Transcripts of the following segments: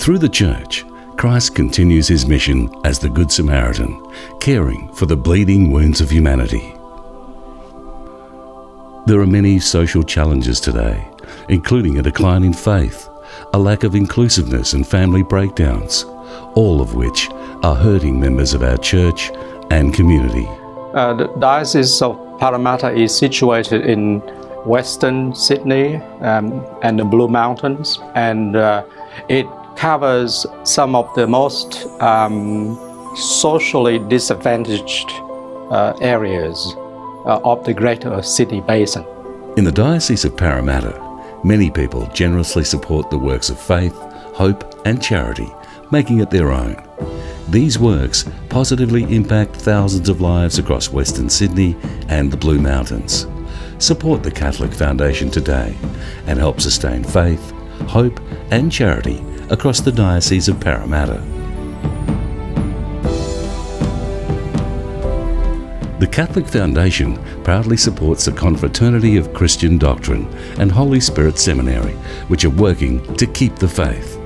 Through the Church, Christ continues his mission as the Good Samaritan, caring for the bleeding wounds of humanity. There are many social challenges today, including a decline in faith, a lack of inclusiveness and family breakdowns, all of which are hurting members of our church and community. The Diocese of Parramatta is situated in Western Sydney and the Blue Mountains, and it covers some of the most socially disadvantaged areas of the Greater Sydney Basin. In the Diocese of Parramatta, many people generously support the works of faith, hope and charity, making it their own. These works positively impact thousands of lives across Western Sydney and the Blue Mountains. Support the Catholic Foundation today and help sustain faith, hope and charity across the Diocese of Parramatta. The Catholic Foundation proudly supports the Confraternity of Christian Doctrine and Holy Spirit Seminary, which are working to keep the faith.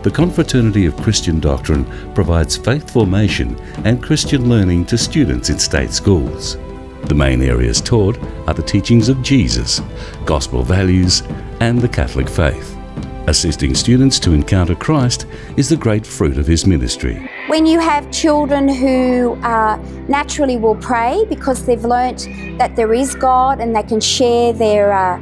The Confraternity of Christian Doctrine provides faith formation and Christian learning to students in state schools. The main areas taught are the teachings of Jesus, gospel values, and the Catholic faith. Assisting students to encounter Christ is the great fruit of his ministry. When you have children who naturally will pray because they've learnt that there is God and they can share their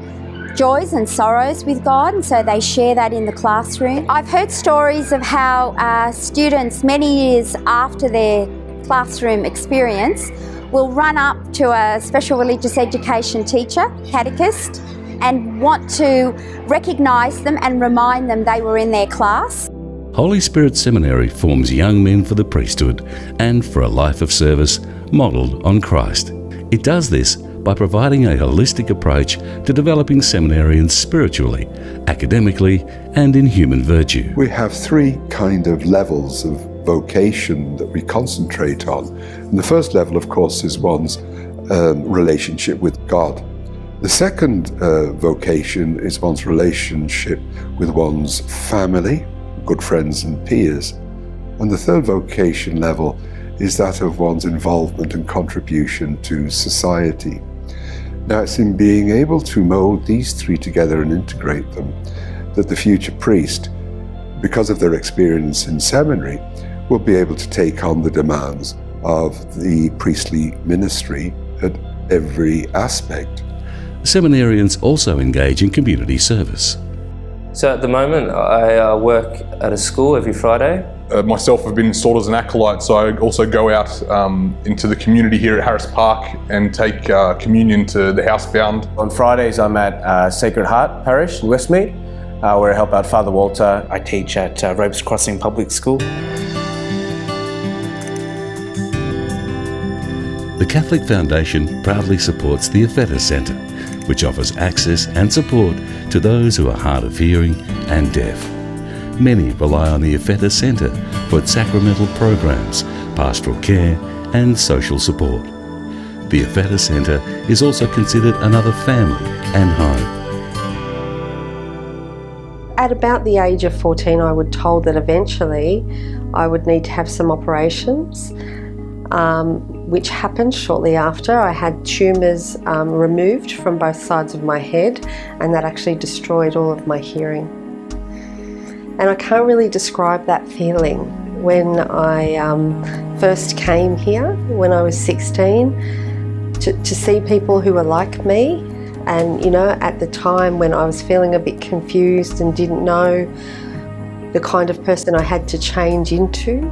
joys and sorrows with God, and so they share that in the classroom. I've heard stories of how students many years after their classroom experience will run up to a special religious education teacher, catechist, and want to recognise them and remind them they were in their class. Holy Spirit Seminary forms young men for the priesthood and for a life of service modelled on Christ. It does this by providing a holistic approach to developing seminarians spiritually, academically, and in human virtue. We have three kind of levels of vocation that we concentrate on. And the first level, of course, is one's relationship with God. The second vocation is one's relationship with one's family, good friends and peers. And the third vocation level is that of one's involvement and contribution to society. Now, it's in being able to mold these three together and integrate them that the future priest, because of their experience in seminary, will be able to take on the demands of the priestly ministry at every aspect. Seminarians also engage in community service. So at the moment, I work at a school every Friday. Myself, I've been installed as an acolyte, so I also go out into the community here at Harris Park and take communion to the housebound. On Fridays, I'm at Sacred Heart Parish in Westmead, where I help out Father Walter. I teach at Ropes Crossing Public School. The Catholic Foundation proudly supports the Effeta Centre, which offers access and support to those who are hard of hearing and deaf. Many rely on the Effeta Centre for its sacramental programs, pastoral care and social support. The Effeta Centre is also considered another family and home. At about the age of 14, I was told that eventually I would need to have some operations, which happened shortly after. I had tumours removed from both sides of my head, and that actually destroyed all of my hearing. And I can't really describe that feeling. When I first came here, when I was 16, to see people who were like me, and you know, at the time when I was feeling a bit confused and didn't know the kind of person I had to change into,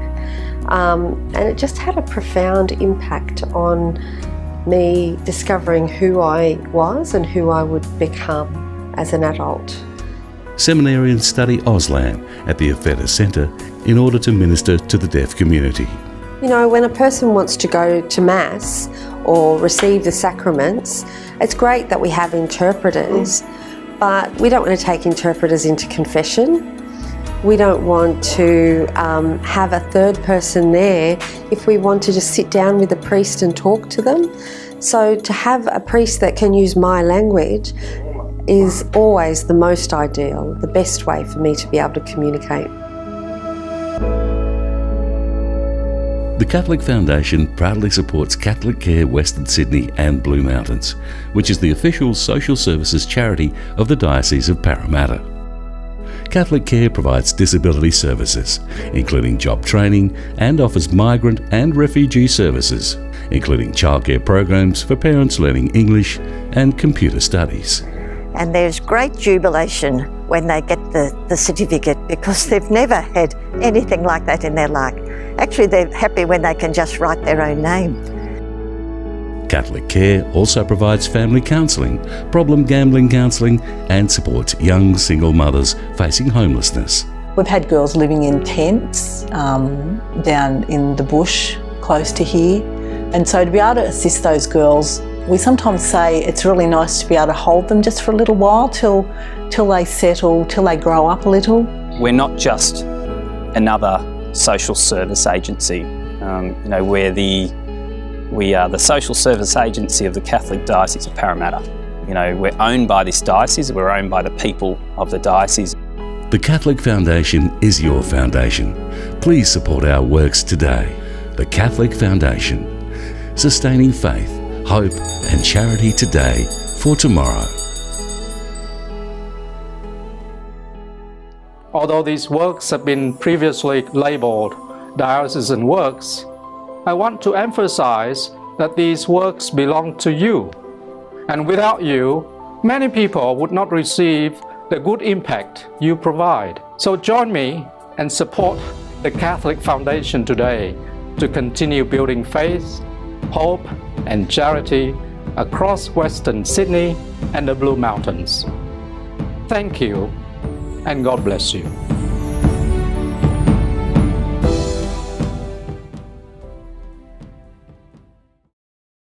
and it just had a profound impact on me discovering who I was and who I would become as an adult. Seminarians study Auslan at the Effeta Centre in order to minister to the deaf community. You know, when a person wants to go to Mass or receive the sacraments, it's great that we have interpreters, but we don't want to take interpreters into confession. We don't want to have a third person there if we want to just sit down with the priest and talk to them. So to have a priest that can use my language is always the most ideal, the best way for me to be able to communicate. The Catholic Foundation proudly supports Catholic Care Western Sydney and Blue Mountains, which is the official social services charity of the Diocese of Parramatta. Catholic Care provides disability services, including job training, and offers migrant and refugee services, including childcare programs for parents learning English and computer studies. And there's great jubilation when they get the certificate, because they've never had anything like that in their life. Actually, they're happy when they can just write their own name. Catholic Care also provides family counselling, problem gambling counselling, and supports young single mothers facing homelessness. We've had girls living in tents down in the bush close to here, and so to be able to assist those girls, we sometimes say it's really nice to be able to hold them just for a little while till they settle, till they grow up a little. We're not just another social service agency. We are the social service agency of the Catholic Diocese of Parramatta. We're owned by this diocese, we're owned by the people of the diocese. The Catholic Foundation is your foundation. Please support our works today. The Catholic Foundation, sustaining faith, hope and charity today for tomorrow. Although these works have been previously labelled diocesan works, I want to emphasize that these works belong to you. And without you, many people would not receive the good impact you provide. So join me and support the Catholic Foundation today to continue building faith, hope and charity across Western Sydney and the Blue Mountains. Thank you, and God bless you.